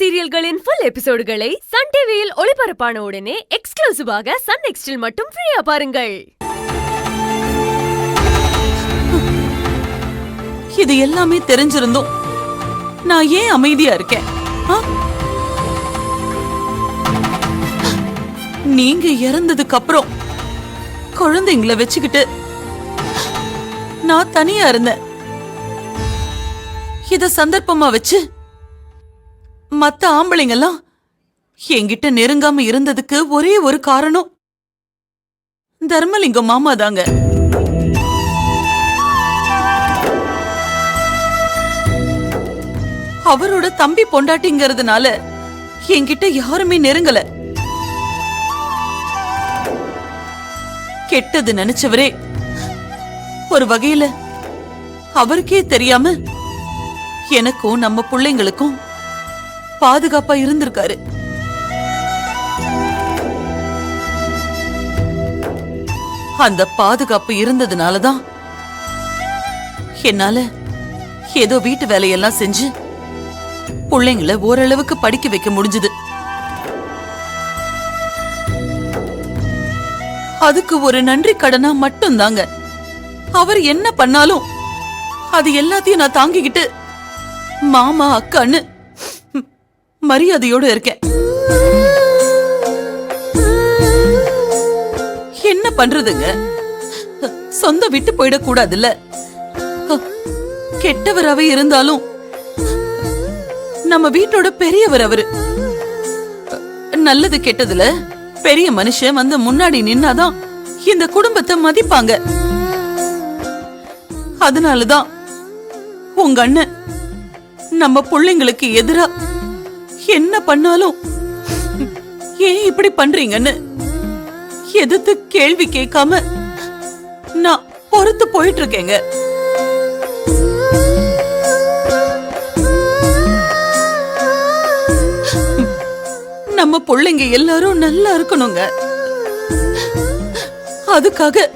சீரியல்களின் full எபிசோடுகளை Sun டிவியில் ஒளிபரப்பான உடனே எக்ஸ்க்ளூசிவாக சன் நெக்ஸ்டில் மட்டும் ஃப்ரீயா பாருங்கள். இது எல்லாமே தெரிஞ்சிருந்தோம் நான் ஏன் அமைதியா இருக்கேன்? நீங்க இறந்ததுக்கு அப்புறம் குழந்தைங்களை வச்சுக்கிட்டு நான் தனியா இருந்தேன். இத சந்தர்ப்பமா வச்சு மத்த ஆம்பளைங்கெல்லாம் என்கிட்ட நெருங்காம இருந்ததுக்கு ஒரே ஒரு காரணம் தர்மலிங்கம் மாமா தாங்க. அவரோட தம்பி பொண்டாட்டிங்கிறதுனால என்கிட்ட யாருமே நெருங்கல. கெட்டது நினைச்சவரே ஒரு வகையில அவருக்கே தெரியாம எனக்கும் நம்ம பிள்ளைங்களுக்கும் பாதுகாப்பா இருந்திருக்காரு. அந்த பாதுகாப்பு இருந்ததுனாலதான் என்னால ஏதோ வீட்டு வேலையெல்லாம் செஞ்சு பிள்ளைங்களை ஓரளவுக்கு படிக்க வைக்க முடிஞ்சது. அதுக்கு ஒரு நன்றி கடனா மட்டும் தாங்க. அவர் என்ன பண்ணாலும் அது எல்லாத்தையும் நான் தாங்கிக்கிட்டு மாமா அக்கான்னு மரியாதையோடு இருக்கேன். என்ன பண்றதுங்க? சொந்த விட்டு போயிடக்கூடாதுல்ல. கெட்டவராவே இருந்தாலும் நம்ம வீட்டோட பெரியவர் அவரு. நல்லது கெட்டதுல பெரிய மனுஷன் வந்து முன்னாடி நின்னாதான் இந்த குடும்பத்தை மதிப்பாங்க. அதனாலதான் உங்க அண்ணன் நம்ம பிள்ளைங்களுக்கு எதிரா என்ன பண்ணாலும் ஏன் இப்படி பண்றீங்கன்னு எதிர்த்து கேள்வி கேட்காம நான் பொறுத்து போயிட்டு இருக்கேங்க. நம்ம பிள்ளைங்க எல்லாரும் நல்லா இருக்கணுங்க. அதுக்காக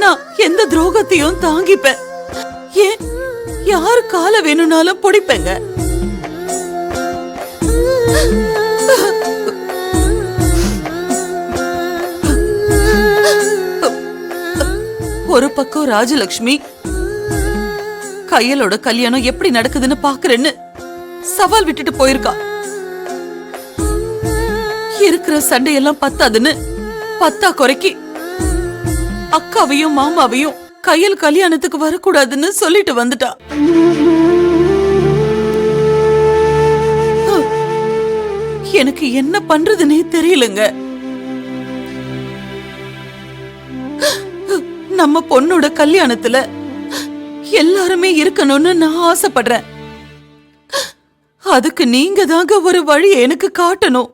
நான் எந்த துரோகத்தையும் தாங்கிப்பேன். ஏன் யாரு கால வேணும்னாலும் பிடிப்பேங்க. ஒரு பக்கம் ராஜலட்சுமி கையலோட கல்யாணம் எப்படி நடக்குதுன்னு பாக்குறேன்னு சவால் விட்டுட்டு போயிருக்கா. இருக்கிற சண்டையெல்லாம் பத்தாதுன்னு பத்தா குறைக்கி அக்காவையும் மாமாவையும் கையல் கல்யாணத்துக்கு வரக்கூடாதுன்னு சொல்லிட்டு வந்துட்டா. எனக்கு என்ன பண்றதுன்னே தெரியலங்க. நம்ம பொண்ணோட கல்யாணத்துல எல்லாருமே இருக்கணும்னு நான் ஆசைப்படுறேன். அதுக்கு நீங்க தாங்க ஒரு வழி எனக்கு காட்டணும்.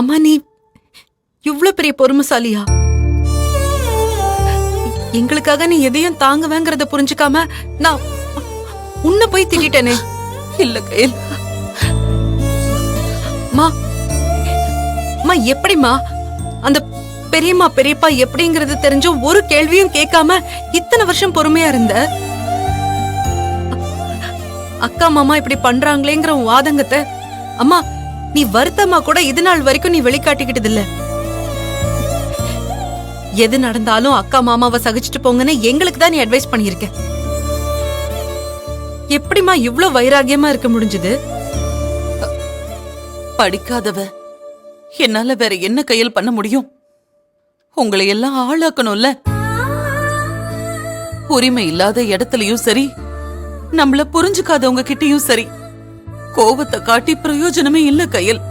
அம்மா, நீ இவ்வளவு பெரிய பொறுமைசாலியா? எங்களுக்காக நீ எதையும் தாங்குவேங்கிறத புரிஞ்சுக்காம நான் உன்னை போய் திட்டேனே. இல்ல கையில் மா, எப்படிமா அந்த பெரியம்மா பெரியப்பா எப்படிங்கறது தெரிஞ்சும் ஒரு கேள்வியும் கேட்காம இத்தனை வருஷம் பொறுமையா இருந்த? அக்கா மாமா இப்படி பண்றாங்களேங்கிற வாதங்கத்தை அம்மா நீ வருத்தமா கூட இது நாள் வரைக்கும் நீ வெளிக்காட்டிக்கிட்டது இல்ல. எது நடந்தாலும் அக்கா மாமாவை சகிச்சுட்டு போங்கன்னு எங்களுக்கு தான் நீ அட்வைஸ் பண்ணிருக்க. எப்படிமா இவ்ளோ வைராகியமா இருக்க முடிஞ்சது? படிக்காதவ என்னால வேற என்ன கையில் பண்ண முடியும்? உங்களை எல்லாம் ஆளாக்கணும்ல. உரிமை இல்லாத இடத்துலயும் சரி, நம்மள புரிஞ்சுக்காதவங்க கிட்டயும் சரி, கோவத்தை காட்டி பிரயோஜனமே இல்ல கையில்.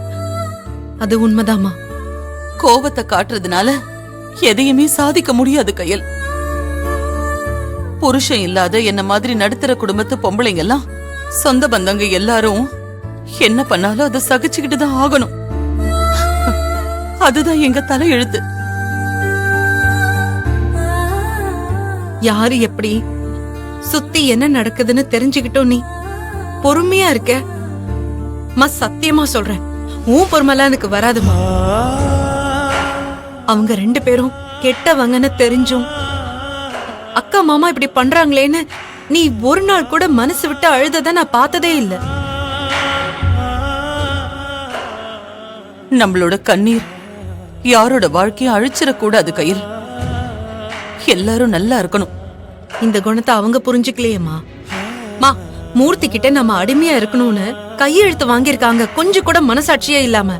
அது உண்மைதாமா. கோவத்தை காட்டுறதுனால எதையுமே சாதிக்க முடியாது கையில். புருஷன் இல்லாத என்ன மாதிரி நடுத்தர குடும்பத்து பொம்பளைங்க எல்லாம், சொந்த பந்தங்க எல்லாரும் என்ன பண்ணாலும் அதை சகிச்சுக்கிட்டு தான் ஆகணும். அதுதான் எங்க தலை எழுத்து. யாரு எப்படி சுத்தி என்ன நடக்குதுன்னு தெரிஞ்சுக்கிட்டோம். நீ பொறுமையா இருக்க. சத்தியமா சொல்றேன், உன் பொறுமைலாம் எனக்கு வராதுமா. அவங்க 2 பேரும் கெட்டவங்கன்னு தெரிஞ்சும் அக்கா மாமா இப்படி பண்றாங்களேன்னு நீ ஒரு நாள் கூட மனசு விட்டு அழுதத நான் பார்த்ததே இல்ல. நம்மளோட கண்ணீர் யாரோட வாழ்க்கையை அழிச்சிடக்கூடாது கையில். எல்லாரும் நல்லா இருக்கணும். இந்த குணத்தை அவங்க புரிஞ்சுக்கலையேம்மா. மூர்த்தி கிட்ட நம்ம அடிமையா இருக்கணும்னு கையெழுத்து வாங்கியிருக்காங்க, கொஞ்சம் கூட மனசாட்சியே இல்லாம.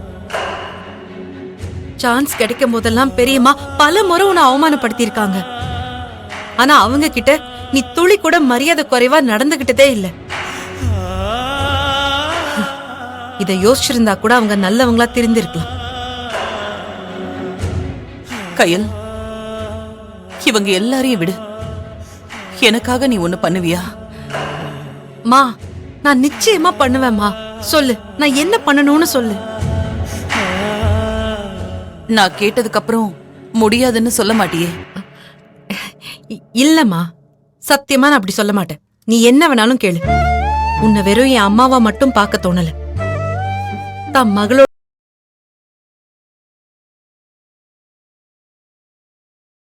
சான்ஸ் கிடைக்கும் போதெல்லாம் பெரியம்மா பல முறை உன்னை அவமானப்படுத்தியிருக்காங்க. ஆனா அவங்க கிட்ட நீ துளி கூட மரியாதை குறைவா நடந்துகிட்டதே இல்ல. இத யோசிச்சிருந்தா கூட அவங்க நல்லவங்களா தெரிந்திருக்கலாம். கையில், இவங்க எல்லாரையும் விடு. எனக்காக நீ ஒண்ணு பண்ணுவியா? நான் நிச்சயமா பண்ணுவேம்மா. சொல்லு, நான் என்ன பண்ணணும்னு சொல்லு. நான் கேட்டதுக்கு அப்புறம் முடியாதுன்னு சொல்ல மாட்டியே? இல்லம்மா, சத்தியமா நான் அப்படி சொல்ல மாட்டேன். நீ என்ன வேணாலும் கேளு. உன்னை வெறும் என் அம்மாவா மட்டும் பார்க்க தோணல. தான் மகளோட